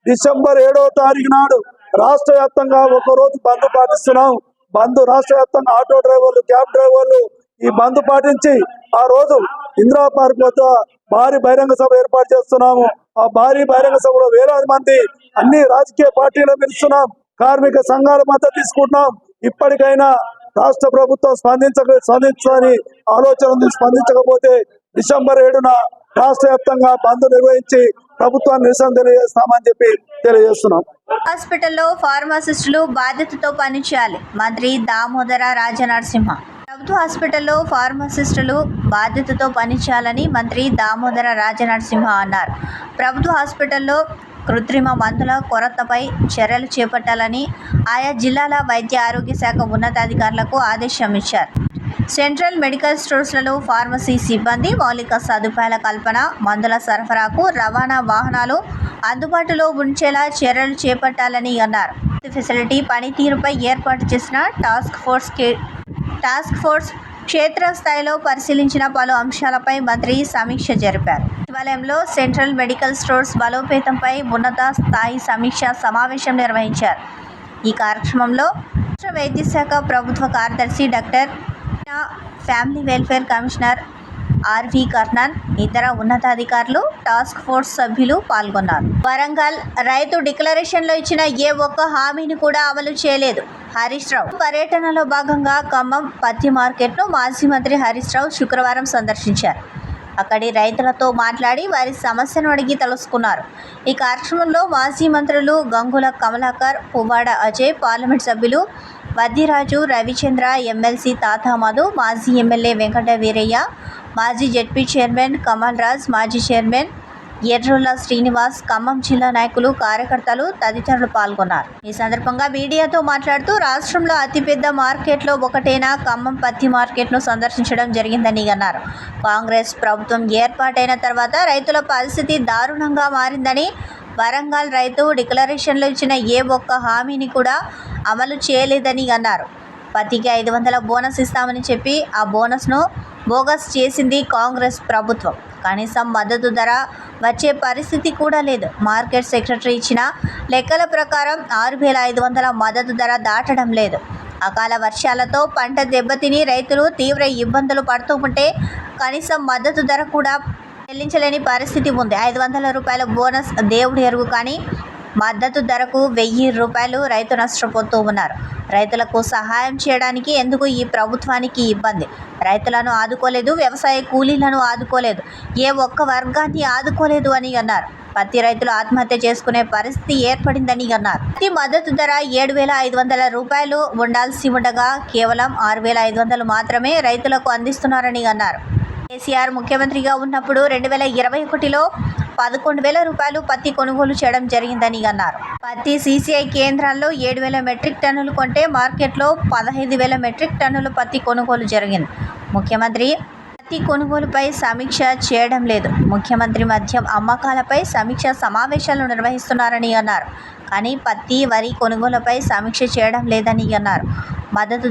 డిసెంబర్ 7వ తారీఖు నాడు రాష్ట్ర వ్యాప్తంగా ఒకరోజు బంద్ పాటిస్తున్నాం. బంద్ రాష్ట్ర వ్యాప్తంగా ఆటో డ్రైవర్లు, క్యాబ్ డ్రైవర్లు ఈ బంద్ పాటించి ఆ రోజు ఇందిరా పార్క్ వద్ద భారీ బహిరంగ సభ ఏర్పాటు చేస్తున్నాము. ఆ భారీ బహిరంగ సభలో వేలాది మంది అన్ని రాజకీయ పార్టీలు పిలుస్తున్నాం. కార్మిక సంఘాల మద్దతు తీసుకుంటున్నాం. ఇప్పటికైనా రాష్ట్ర ప్రభుత్వం స్పందించని ఆలోచన ఉంది. స్పందించకపోతే డిసెంబర్ 7న రాష్ట్ర వ్యాప్తంగా బంద్ నిర్వహించి ప్రభుత్వాన్ని నిరసన తెలియజేస్తామని చెప్పి తెలియజేస్తున్నాం.
హాస్పిటల్లో ఫార్మసిస్టులు బాధ్యతతో పనిచేయాలి. మంత్రి దామోదర రాజనరసింహ. ప్రభుత్వ హాస్పిటల్లో ఫార్మసిస్టులు బాధ్యతతో పనిచేయాలని మంత్రి దామోదర రాజనరసింహ అన్నారు. ప్రభుత్వ హాస్పిటల్లో కృత్రిమ మందుల కొరతపై చర్యలు చేపట్టాలని ఆయా జిల్లాల వైద్య ఆరోగ్య శాఖ ఉన్నతాధికారులకు ఆదేశం ఇచ్చారు. సెంట్రల్ మెడికల్ స్టోర్స్లలో ఫార్మసీ సిబ్బంది, మౌలిక సదుపాయాల కల్పన, మందుల సరఫరాకు రవాణా వాహనాలు అందుబాటులో ఉంచేలా చర్యలు చేపట్టాలని అన్నారు. ఫెసిలిటీ పనితీరుపై ఏర్పాటు చేసిన టాస్క్ ఫోర్స్ క్షేత్రస్థాయిలో పరిశీలించిన పలు అంశాలపై మంత్రి సమీక్ష జరిపారు. సచివాలయంలో సెంట్రల్ మెడికల్ స్టోర్స్ బలోపేతంపై ఉన్నత స్థాయి సమీక్ష సమావేశం నిర్వహించారు. ఈ కార్యక్రమంలో రాష్ట్ర వైద్య శాఖ ప్రభుత్వ కార్యదర్శి doctor family welfare commissioner RV Karnan, ఇతర ఉన్నతాధికారులు, టాస్క్ ఫోర్స్ సభ్యులు పాల్గొన్నారు. వరంగల్ రైతు డిక్లరేషన్లో ఇచ్చిన ఏ ఒక్క హామీని కూడా అమలు చేయలేదు. హరీష్ రావు పర్యటనలో భాగంగా ఖమ్మం పత్తి మార్కెట్ను మాజీ మంత్రి హరీష్ రావు శుక్రవారం సందర్శించారు. అక్కడి రైతులతో మాట్లాడి వారి సమస్యను అడిగి తెలుసుకున్నారు. ఈ కార్యక్రమంలో మాజీ మంత్రులు గంగుల కమలాకర్, పువ్వాడ అజయ్, పార్లమెంట్ సభ్యులు వద్దిరాజు, రవిచంద్ర, ఎమ్మెల్సీ తాతా మధు, మాజీ ఎమ్మెల్యే వెంకట వీరయ్య, మాజీ జెడ్పీ చైర్మన్ కమల్ రాజ్, మాజీ చైర్మన్ ఎర్రుల శ్రీనివాస్, ఖమ్మం జిల్లా నాయకులు, కార్యకర్తలు తదితరులు పాల్గొన్నారు. ఈ సందర్భంగా మీడియాతో మాట్లాడుతూ రాష్ట్రంలో అతిపెద్ద మార్కెట్లో ఒకటైన ఖమ్మం పత్తి మార్కెట్ను సందర్శించడం జరిగిందని అన్నారు. కాంగ్రెస్ ప్రభుత్వం ఏర్పాటైన తర్వాత రైతుల పరిస్థితి దారుణంగా మారిందని, వరంగల్ రైతు డిక్లరేషన్లో ఇచ్చిన ఏ ఒక్క హామీని కూడా అమలు చేయలేదని అన్నారు. పత్తికి 500 బోనస్ ఇస్తామని చెప్పి ఆ బోనస్ను బోగస్ చేసింది కాంగ్రెస్ ప్రభుత్వం. కనీసం మద్దతు ధర వచ్చే పరిస్థితి కూడా లేదు. మార్కెట్ సెక్రటరీ ఇచ్చిన లెక్కల ప్రకారం 6,500 మద్దతు ధర దాటడం లేదు. అకాల వర్షాలతో పంట దెబ్బతిని రైతులు తీవ్ర ఇబ్బందులు పడుతూ ఉంటే కనీసం మద్దతు ధర కూడా చెల్లించలేని పరిస్థితి ఉంది. 500 రూపాయల బోనస్ దేవుడి ఎరుగు, కానీ మద్దతు ధరకు 1000 రూపాయలు రైతు నష్టపోతూ ఉన్నారు. రైతులకు సహాయం చేయడానికి ఎందుకు ఈ ప్రభుత్వానికి ఇబ్బంది? రైతులను ఆదుకోలేదు, వ్యవసాయ కూలీలను ఆదుకోలేదు, ఏ ఒక్క వర్గాన్ని ఆదుకోలేదు అని అన్నారు. పత్తి రైతులు ఆత్మహత్య చేసుకునే పరిస్థితి ఏర్పడిందని అన్నారు. పత్తి మద్దతు ధర 7,500 రూపాయలు ఉండాల్సి ఉండగా కేవలం 6,500 మాత్రమే రైతులకు అందిస్తున్నారని అన్నారు. కేసీఆర్ ముఖ్యమంత్రిగా ఉన్నప్పుడు 2021లో 11,000 రూపాయలు పత్తి కొనుగోలు చేయడం జరిగిందని అన్నారు. పత్తి సీసీఐ కేంద్రాల్లో 7,000 మెట్రిక్ టన్నులు కొంటే మార్కెట్లో 15,000 మెట్రిక్ టన్నులు పత్తి కొనుగోలు జరిగింది. ముఖ్యమంత్రి పత్తి కొనుగోలుపై సమీక్ష చేయడం లేదు. ముఖ్యమంత్రి మద్యం అమ్మకాలపై సమీక్ష సమావేశాలు నిర్వహిస్తున్నారని అన్నారు. కానీ పత్తి, వరి కొనుగోలుపై సమీక్ష చేయడం లేదని అన్నారు. మద్దతు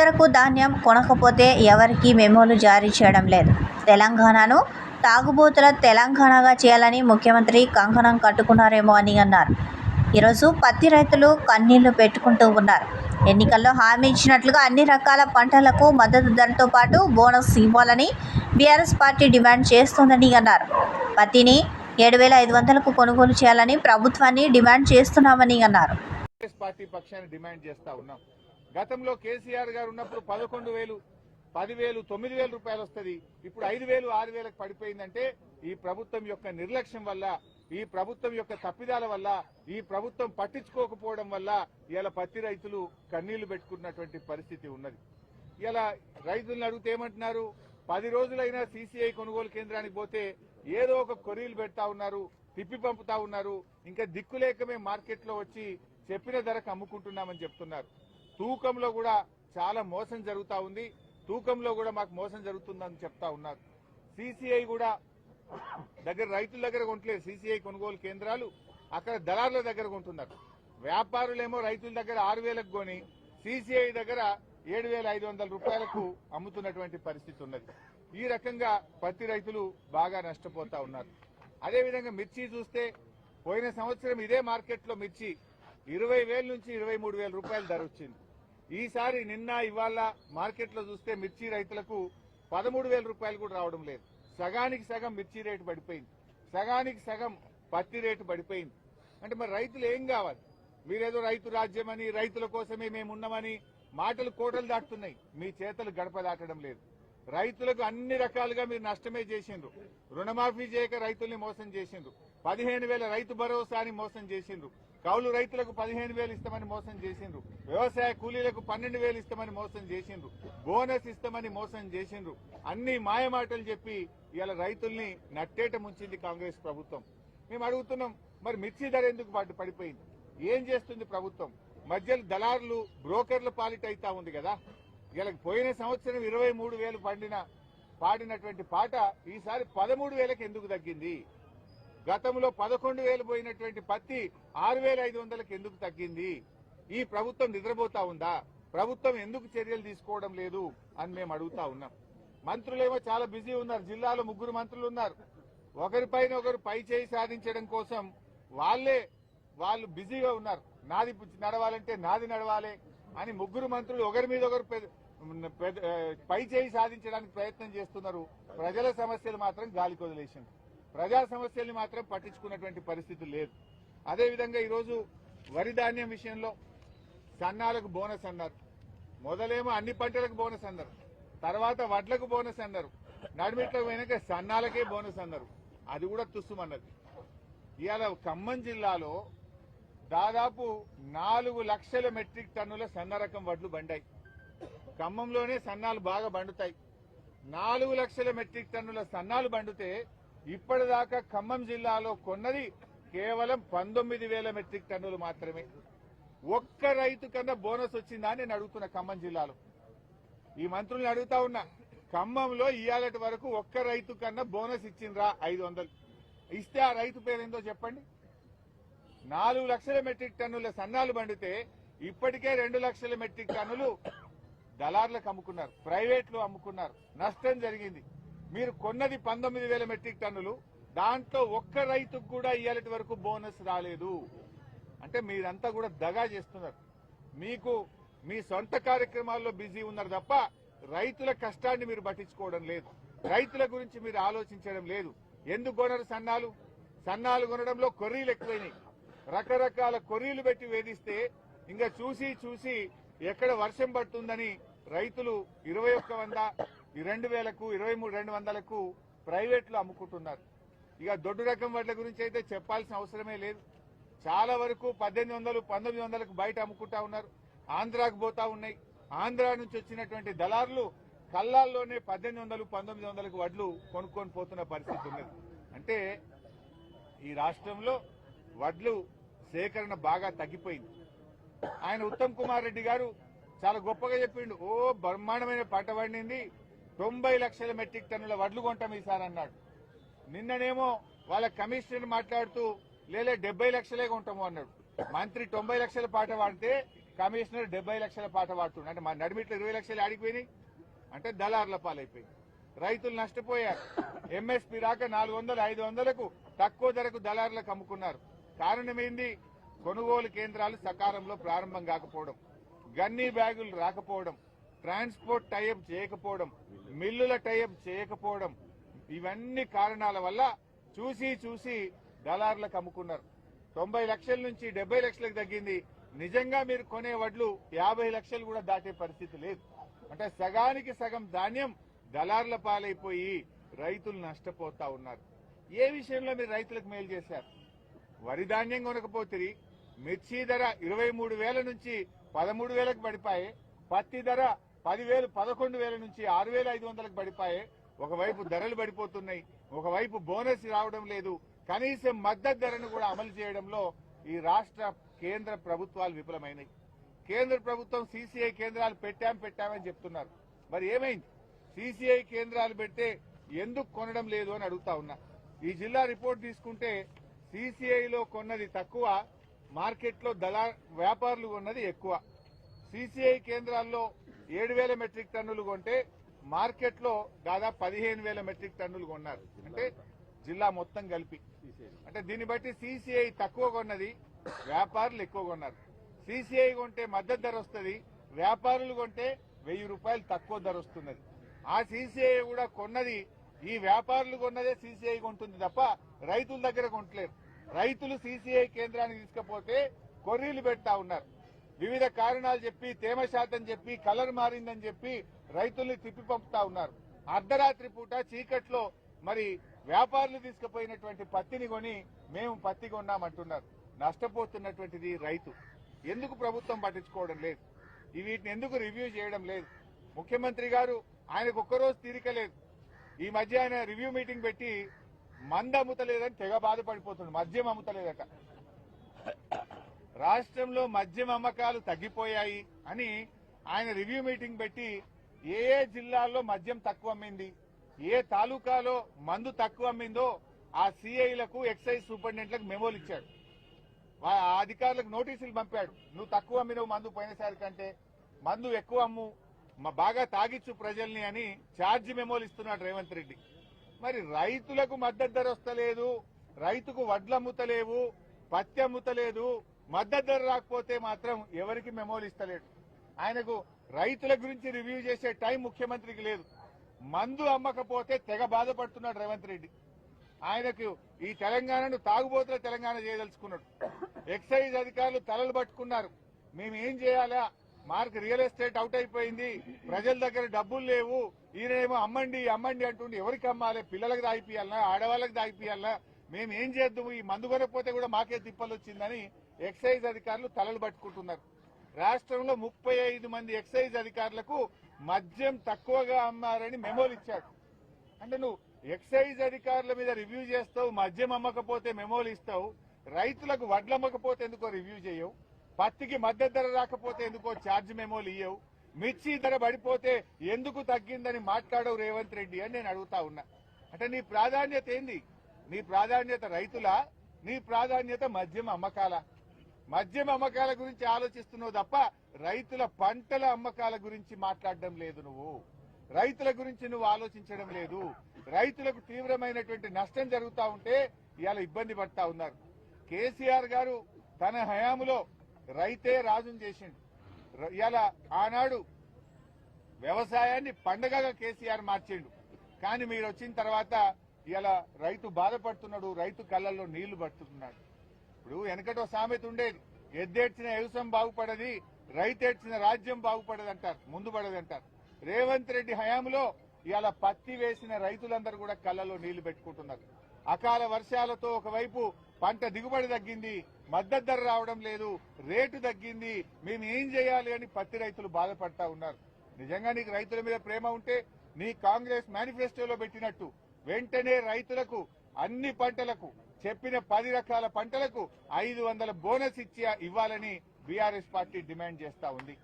ధరకు ధాన్యం కొనకపోతే ఎవరికీ మెమోలు జారీ చేయడం లేదు. తెలంగాణను తాగుబోతుల తెలంగాణగా చేయాలని ముఖ్యమంత్రి కంకణం కట్టుకున్నారేమో అని అన్నారు. ఈరోజు పత్తి రైతులు కన్నీళ్లు పెట్టుకుంటూ ఉన్నారు. ఎన్నికల్లో హామీ ఇచ్చినట్లుగా అన్ని రకాల పంటలకు మద్దతు ధరతో పాటు బోనస్ ఇవ్వాలని బీఆర్ఎస్ పార్టీ డిమాండ్ చేస్తోందని అన్నారు. పత్తిని 7,500కు కొనుగోలు చేయాలని ప్రభుత్వాన్ని డిమాండ్ చేస్తున్నామని అన్నారు.
పార్టీ పక్షాన్ని డిమాండ్ చేస్తా ఉన్నాం. గతంలో కేసీఆర్ గారు ఉన్నప్పుడు 11,000, 10,000, 9,000 రూపాయలు వస్తుంది. ఇప్పుడు 5,000, 6,000కు పడిపోయిందంటే ఈ ప్రభుత్వం యొక్క నిర్లక్ష్యం వల్ల, ఈ ప్రభుత్వం యొక్క తప్పిదాల వల్ల, ఈ ప్రభుత్వం పట్టించుకోకపోవడం వల్ల ఇలా పత్తి రైతులు కన్నీళ్లు పెట్టుకున్నటువంటి పరిస్థితి ఉన్నది. ఇలా రైతులను అడిగితే ఏమంటున్నారు? 10 రోజులైనా సీసీఐ కొనుగోలు కేంద్రానికి పోతే ఏదో ఒక కొరీలు పెడతా ఉన్నారు, తిప్పి పంపుతా ఉన్నారు. ఇంకా దిక్కులేక మేము మార్కెట్లో వచ్చి చెప్పిన ధరకు అమ్ముకుంటున్నామని చెప్తున్నారు. తూకంలో కూడా చాలా మోసం జరుగుతూ ఉంది. తూకంలో కూడా మాకు మోసం జరుగుతుందని చెప్తా ఉన్నారు. సీసీఐ కూడా రైతుల దగ్గర కొంటలేదు. సీసీఐ కొనుగోలు కేంద్రాలు అక్కడ దళారుల దగ్గర కొంటున్నారు. వ్యాపారులేమో రైతుల దగ్గర 6,000కు కొని సీసీఐ దగ్గర 7,500 రూపాయలకు అమ్ముతున్నటువంటి పరిస్థితి ఉన్నది. ఈ రకంగా పత్తి రైతులు బాగా నష్టపోతా ఉన్నారు. అదేవిధంగా మిర్చి చూస్తే పోయిన సంవత్సరం ఇదే మార్కెట్లో మిర్చి 20,000 నుంచి 23,000 రూపాయలు ధర వచ్చింది. ఈసారి నిన్న ఇవాళ మార్కెట్లో చూస్తే మిర్చి రైతులకు 13,000 రూపాయలు కూడా రావడం లేదు. సగానికి సగం మిర్చి రేటు పడిపోయింది, సగానికి సగం పత్తి రేటు పడిపోయింది. అంటే మరి రైతులు ఏం కావాలి? మీరేదో రైతు రాజ్యమని, రైతుల కోసమే మేమున్నామని మాటలు కోటలు దాటుతున్నాయి, మీ చేతలు గడప దాటడం లేదు. రైతులకు అన్ని రకాలుగా మీరు నష్టమే చేసిండ్రు. రుణమాఫీ చేయక రైతుల్ని మోసం చేసిండ్రు. 15,000 రైతు భరోసాని మోసం చేసిండ్రు. కౌలు రైతులకు 15,000 ఇస్తామని మోసం చేసిండ్రు. వ్యవసాయ కూలీలకు 12,000 ఇస్తామని మోసం చేసిండ్రు. బోనస్ ఇస్తామని మోసం చేసిండ్రు. అన్ని మాయమాటలు చెప్పి ఇలా రైతుల్ని నట్టేట ముంచింది కాంగ్రెస్ ప్రభుత్వం. మేము అడుగుతున్నాం, మరి మిర్చి ధర ఎందుకు పడిపోయింది? ఏం చేస్తుంది ప్రభుత్వం? మధ్యలో దళారులు, బ్రోకర్ల పాలిట అవుతా ఉంది కదా. ఇలా పోయిన సంవత్సరం 23,000 పాడినటువంటి పాట ఈసారి 13,000కి ఎందుకు తగ్గింది? గతంలో 11,000 పోయినటువంటి పత్తి 6,500కి ఎందుకు తగ్గింది? ఈ ప్రభుత్వం నిద్రపోతా ఉందా? ప్రభుత్వం ఎందుకు చర్యలు తీసుకోవడం లేదు అని మేము అడుగుతా ఉన్నాం. మంత్రులేమో చాలా బిజీ ఉన్నారు. జిల్లాలో 3 మంత్రులు ఉన్నారు. ఒకరిపైన ఒకరు పై చేయి సాధించడం కోసం వాళ్ళు బిజీగా ఉన్నారు. నాది నడవాలంటే నాది నడవాలి అని 3 మంత్రులు ఒకరి మీద ఒకరు పై చేయి సాధించడానికి ప్రయత్నం చేస్తున్నారు. ప్రజల సమస్యలు మాత్రం గాలికి వదిలేసింది. ప్రజా సమస్యల్ని మాత్రం పట్టించుకున్నటువంటి పరిస్థితి లేదు. అదేవిధంగా ఈరోజు వరి ధాన్యం విషయంలో సన్నాలకు బోనస్ అన్నారు. మొదలేమో అన్ని పంటలకు బోనస్ అన్నారు, తర్వాత వడ్లకు బోనస్ అన్నారు, నడిమిట్లో పోయినాక సన్నాలకే బోనస్ అన్నారు. అది కూడా తుస్సుమన్నది. ఇవాళ ఖమ్మం జిల్లాలో దాదాపు 4 లక్షల మెట్రిక్ టన్నుల సన్న రకం వడ్లు బండాయి. ఖమ్మంలోనే సన్నాలు బాగా బండుతాయి. 4 లక్షల మెట్రిక్ టన్నుల సన్నాలు బండితే ఇప్పటిదాకా ఖమ్మం జిల్లాలో కొన్నది కేవలం 19,000 మెట్రిక్ టన్నులు మాత్రమే. ఒక్క రైతు కన్నా బోనస్ వచ్చిందా అని నేను అడుగుతున్నా. ఖమ్మం జిల్లాలో ఈ మంత్రుల్ని అడుగుతా ఉన్నా, ఖమ్మంలో ఇవాళటి వరకు ఒక్క రైతు కన్నా బోనస్ ఇచ్చిండ్రా? 500 ఇస్తే ఆ రైతు పేరేందో చెప్పండి. 4 లక్షల మెట్రిక్ టన్నుల సన్నాలు బండితే ఇప్పటికే 2 లక్షల మెట్రిక్ టన్నులు దళార్లకు అమ్ముకున్నారు, ప్రైవేట్లు అమ్ముకున్నారు, నష్టం జరిగింది. మీరు కొన్నది 19,000 మెట్రిక్ టన్నులు, దాంట్లో ఒక్క రైతుకు కూడా ఇవాళటి వరకు బోనస్ రాలేదు. అంటే మీరంతా కూడా దగా చేస్తున్నారు. మీకు మీ సొంత కార్యక్రమాల్లో బిజీ ఉన్నారు తప్ప రైతుల కష్టాన్ని మీరు పట్టించుకోవడం లేదు. రైతుల గురించి మీరు ఆలోచించడం లేదు. ఎందుకు కొనరు సన్నాలు? సన్నాలు కొనడంలో కొర్రీలు ఎక్కువైనాయి. రకరకాల కొర్రీలు పెట్టి వేధిస్తే ఇంకా చూసి చూసి ఎక్కడ వర్షం పడుతుందని రైతులు 2100, 2000కు 23,200కు ప్రైవేట్లో అమ్ముకుంటున్నారు. ఇక దొడ్డు రకం వడ్ల గురించి అయితే చెప్పాల్సిన అవసరమే లేదు. చాలా వరకు 1800, 1900కు బయట అమ్ముకుంటా ఉన్నారు. ఆంధ్రాకు పోతా ఉన్నాయి. ఆంధ్రా నుంచి వచ్చినటువంటి దళారులు కల్లాల్లోనే 1800, 1900కు వడ్లు కొనుక్కొని పోతున్న పరిస్థితి ఉన్నది. అంటే ఈ రాష్ట్రంలో వడ్లు సేకరణ బాగా తగ్గిపోయింది. ఆయన ఉత్తమ్ కుమార్ రెడ్డి గారు చాలా గొప్పగా చెప్పిండు. బ్రహ్మాండమైన పంట పండింది, 90 లక్షల మెట్రిక్ టన్నుల వడ్లు కొంటాం ఈసారి అన్నాడు. నిన్ననేమో వాళ్ళ కమిషనర్ మాట్లాడుతూ 70 లక్షలే కొంటాము అన్నాడు. మంత్రి 90 లక్షల పాట పాడితే కమిషనర్ 70 లక్షల పాట పాడుతున్నాడు. అంటే మా నడిమిట్లో 20 లక్షలు ఆడిపోయినాయి. అంటే దళారుల పాలైపోయింది. రైతులు నష్టపోయారు. ఎంఎస్పీ రాక 400, 500కు తక్కువ ధరకు దళారులకు అమ్ముకున్నారు. కారణం ఏంది? కొనుగోలు కేంద్రాలు సకాలంలో ప్రారంభం కాకపోవడం, గన్నీ బ్యాగులు రాకపోవడం, ట్రాన్స్పోర్ట్ టైఅప్ చేయకపోవడం, మిల్లుల టైఅప్ చేయకపోవడం, ఇవన్నీ కారణాల వల్ల చూసి చూసి దళారులకు అమ్ముకున్నారు. 90 లక్షల నుంచి 70 లక్షలకు తగ్గింది. నిజంగా మీరు కొనే వడ్లు 50 లక్షలు కూడా దాటే పరిస్థితి లేదు. అంటే సగానికి సగం ధాన్యం దళారుల పాలైపోయి రైతులు నష్టపోతా ఉన్నారు. ఏ విషయంలో మీరు రైతులకు మేలు చేశారు? వరి ధాన్యం కొనకపోతే మిర్చి ధర 23,000 నుంచి 13,000కు పడిపాయే. పత్తి ధర 10,000, 11,000 నుంచి 6,500కు పడిపాయే. ఒకవైపు ధరలు పడిపోతున్నాయి, ఒకవైపు బోనస్ రావడం లేదు. కనీసం మద్దతు ధరను కూడా అమలు చేయడంలో ఈ రాష్ట్ర కేంద్ర ప్రభుత్వాలు విఫలమైనాయి. కేంద్ర ప్రభుత్వం సీసీఐ కేంద్రాలు పెట్టామని చెప్తున్నారు. మరి ఏమైంది? సీసీఐ కేంద్రాలు పెడితే ఎందుకు కొనడం లేదు అని అడుగుతా ఉన్నా. ఈ జిల్లా రిపోర్ట్ తీసుకుంటే సీసీఐలో కొన్నది తక్కువ, మార్కెట్లో వ్యాపారులు కొన్నది ఎక్కువ. సీసీఐ కేంద్రాల్లో 7,000 మెట్రిక్ టన్నులు కొంటే మార్కెట్లో దాదాపు 15,000 మెట్రిక్ టన్నులు కొన్నారు. అంటే జిల్లా మొత్తం కలిపి. అంటే దీన్ని బట్టి సీసీఐ తక్కువ కొన్నది, వ్యాపారులు ఎక్కువ కొన్నారు. సీసీఐ కొంటే మద్దతు ధర వస్తుంది, వ్యాపారులు కొంటే 1,000 రూపాయలు తక్కువ ధర వస్తున్నది. ఆ సీసీఐ కూడా కొన్నది, ఈ వ్యాపారులు కొన్నదే సీసీఐ కొంటుంది తప్ప రైతుల దగ్గర కొంటలేరు. రైతులు సీసీఐ కేంద్రానికి తీసుకపోతే కొర్రీలు పెడతా ఉన్నారు. వివిధ కారణాలు చెప్పి, తేమ శాతం చెప్పి, కలర్ మారిందని చెప్పి రైతుల్ని తిప్పి పంపుతా ఉన్నారు. అర్ధరాత్రి పూట చీకట్లో మరి వ్యాపారులు తీసుకుపోయినటువంటి పత్తిని కొని మేము పత్తి కొన్నామంటున్నారు. నష్టపోతున్నటువంటిది రైతు. ఎందుకు ప్రభుత్వం పట్టించుకోవడం లేదు? వీటిని ఎందుకు రివ్యూ చేయడం లేదు? ముఖ్యమంత్రి గారు ఆయనకు ఒక్కరోజు తీరిక లేదు. ఈ మధ్య ఆయన రివ్యూ మీటింగ్ పెట్టి మందు అమ్ముతలేదని తెగ బాధపడిపోతుంది. మద్యం అమ్ముతలేదట. రాష్ట్రంలో మద్యం అమ్మకాలు తగ్గిపోయాయి అని ఆయన రివ్యూ మీటింగ్ పెట్టి ఏ జిల్లాల్లో మద్యం తక్కువ అమ్మింది, ఏ తాలూకాలో మందు తక్కువ అమ్మిందో ఆ సిఐలకు, ఎక్సైజ్ సూపరింటెండెంట్లకు మెమోలు ఇచ్చాడు. ఆ అధికారులకు నోటీసులు పంపాడు. నువ్వు తక్కువ అమ్మినవు మందు పోయినసారి కంటే, మందు ఎక్కువ అమ్ము, బాగా తాగిచ్చు ప్రజల్ని అని ఛార్జీ మెమోలు ఇస్తున్నాడు రేవంత్ రెడ్డి. మరి రైతులకు మద్దతు ధర వస్తలేదు, రైతుకు వడ్లు అమ్ముతలేవు, పత్తి అమ్ముతలేదు, మద్దతు ధర రాకపోతే మాత్రం ఎవరికి మెమోలు ఇస్తలేడు. ఆయనకు రైతుల గురించి రివ్యూ చేసే టైం ముఖ్యమంత్రికి లేదు. మందు అమ్మకపోతే తెగ బాధపడుతున్నాడు రేవంత్ రెడ్డి. ఆయనకు ఈ తెలంగాణను తాగుబోతుల తెలంగాణ చేయదలుచుకున్నాడు. ఎక్సైజ్ అధికారులు తలలు పట్టుకున్నారు. మేము ఏం చేయాలా, మార్క్ రియల్ ఎస్టేట్ అవుట్ అయిపోయింది, ప్రజల దగ్గర డబ్బులు లేవు, ఈయనేమో అమ్మండి అమ్మండి అంటుండే. ఎవరికి అమ్మాలి? పిల్లలకు దాయిపియాలనా, ఆడవాళ్ళకి దాయిపియాలనా? మేము ఏం చేద్దాము? ఈ మందు కొనకపోతే కూడా మాకే తిప్పలు వచ్చిందని ఎక్సైజ్ అధికారులు తలలు పట్టుకుంటున్నారు. రాష్ట్రంలో 35 మంది ఎక్సైజ్ అధికారులకు మద్యం తక్కువగా అమ్మారని మెమోలు ఇచ్చాడు. అంటే నువ్వు ఎక్సైజ్ అధికారుల మీద రివ్యూ చేస్తావు, మద్యం అమ్మకపోతే మెమోలు ఇస్తావు, రైతులకు వడ్లు అమ్మకపోతే ఎందుకో రివ్యూ చేయవు, పత్తికి మద్దతు ధర రాకపోతే ఎందుకో ఛార్జ్ మెమోలు ఇయ్యవు, మిర్చి ధర పడిపోతే ఎందుకు తగ్గిందని మాట్లాడవు రేవంత్ రెడ్డి అని నేను అడుగుతా ఉన్నా. అంటే నీ ప్రాధాన్యత ఏంది? నీ ప్రాధాన్యత రైతులా? నీ ప్రాధాన్యత మద్యం అమ్మకాల? మద్యం అమ్మకాల గురించి ఆలోచిస్తున్నావు తప్ప రైతుల పంటల అమ్మకాల గురించి మాట్లాడడం లేదు. నువ్వు రైతుల గురించి నువ్వు ఆలోచించడం లేదు. రైతులకు తీవ్రమైనటువంటి నష్టం జరుగుతా ఉంటే ఇవాళ ఇబ్బంది పడతా ఉన్నారు. కేసీఆర్ గారు తన హయాములో రైతే రాజును చేసిండు. ఇవాళ ఆనాడు వ్యవసాయాన్ని పండగగా కేసీఆర్ మార్చిండు. కానీ మీరు వచ్చిన తర్వాత ఇలా రైతు బాధపడుతున్నాడు, రైతు కళ్ళల్లో నీళ్లు పడుతున్నాడు. ఇప్పుడు వెనకటో సామెత ఉండేది, ఎద్దేడ్చిన వ్యవసాయం బాగుపడది, రైతేడ్చిన రాజ్యం బాగుపడదు అంటారు, ముందు పడదు అంటారు. రేవంత్ రెడ్డి హయాంలో ఇవాళ పత్తి వేసిన రైతులందరూ కూడా కళ్ళలో నీళ్లు పెట్టుకుంటున్నారు. అకాల వర్షాలతో ఒకవైపు పంట దిగుబడి తగ్గింది, మద్దతు ధర రావడం లేదు, రేటు తగ్గింది, మేము ఏం చేయాలి అని పత్తి రైతులు బాధపడతా ఉన్నారు. నిజంగా నీకు రైతుల మీద ప్రేమ ఉంటే నీ కాంగ్రెస్ మేనిఫెస్టోలో పెట్టినట్టు వెంటనే రైతులకు అన్ని పంటలకు చెప్పిన 10 రకాల పంటలకు 500 బోనస్ ఇవ్వాలని బీఆర్ఎస్ పార్టీ డిమాండ్ చేస్తా ఉంది.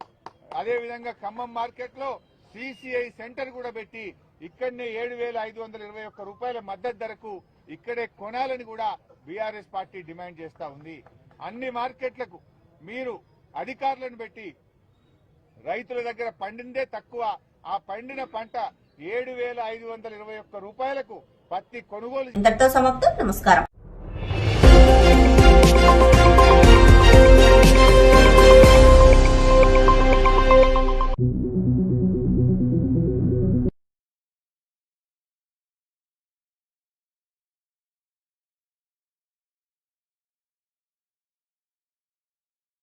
అదేవిధంగా ఖమ్మం మార్కెట్ లో సిసిఐ సెంటర్ కూడా పెట్టి ఇక్కడనే 7,521 రూపాయల మద్దతు ధరకు ఇక్కడే కొనాలని కూడా బీఆర్ఎస్ పార్టీ డిమాండ్ చేస్తా ఉంది. అన్ని మార్కెట్లకు మీరు అధికారులను పెట్టి రైతుల దగ్గర పండిందే తక్కువ, ఆ పండిన పంట 7,521 రూపాయలకు పత్తి కొనుగోలు.
ఇంతటితో సమాప్తం. నమస్కారం.